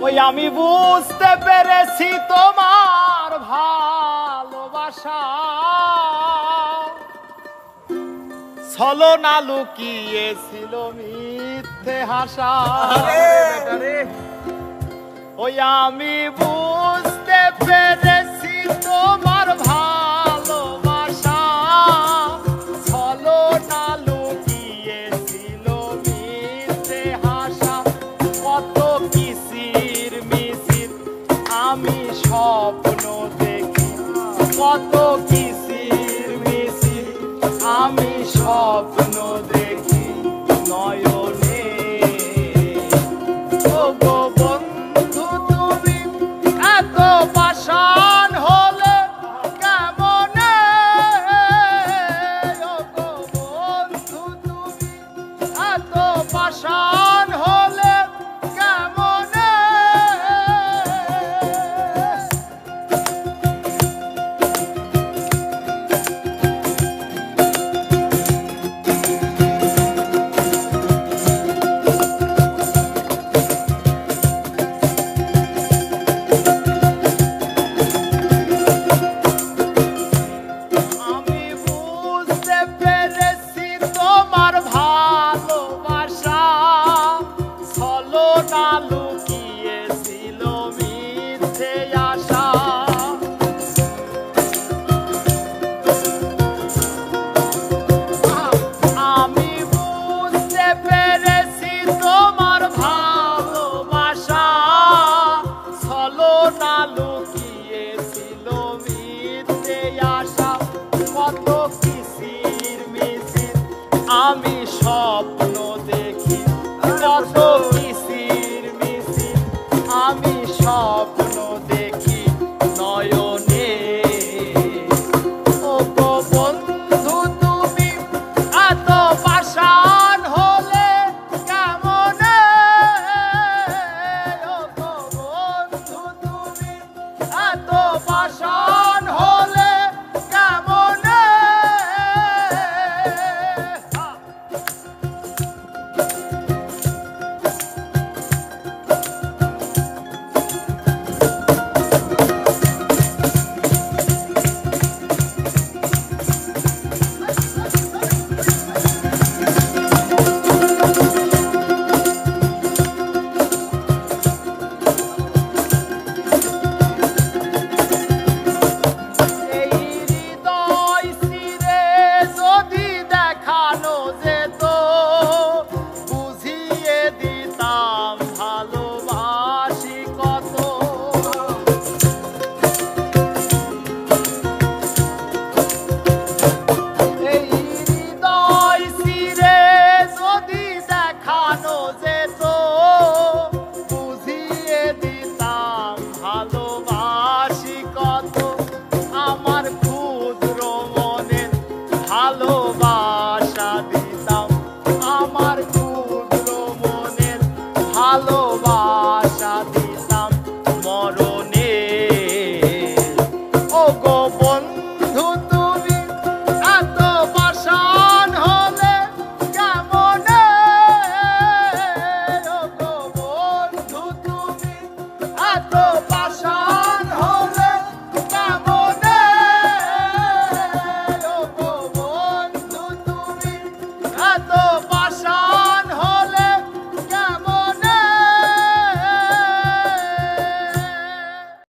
ওই আমি বুঝতে পেরেছি তোমার ভালোবাসা ছলনা লুকিয়েছিল মিথ্যে হাসা। ওই আমি বুঝতে পেরেছি তোমার ভালোবাসা ছলনা লুকিয়েছিল মিথ্যে হাসা। কত কিসির মিছির আমি স্বপ্ন দেখি, কত কিসির মিছির আমি স্বপ্ন দেখি নয়নে। ও গো বন্ধু তুমি এত পাষাণ হলে কেমনে? ও গো বন্ধু তুমি এত পাষাণ হলে কেমনে? আমি বুঝতে পেরেছি তোমার ভালোবাসা ছলনা লুকিয়েছিল মিথ্যে আশা। আমি বুঝতে পেরেছি তোমার ভালোবাসা ছলনা লুকিয়েছিল মিথ্যে আশা। কত কিসির মিছির আমি স্বপ্ন দেখি, কত কিসির মিছির আমি স্বপ্ন দেখি নয়নে। ও গো বন্ধু তুমি এত পাষাণ হলে কেমনে? ও গো বন্ধু তুমি এত পাষাণ হলে কেমনে? এই হৃদয় চিরে যদি দেখানো যেত বুঝিয়ে দিতাম ভালোবাসি কত। এই হৃদয় চিরে যদি দেখানো যেত বুঝিয়ে দিতাম ভালোবাসি কত। আমার ক্ষুদ্র মনের ভালোবাসা দিতাম, আমার ক্ষুদ্র মনের ভালোবাসা দিতাম মরণে। ও গো বন্ধু তুমি এত পাষাণ হলে কেমনে? ও গো বন্ধু তুমি এত পাষাণ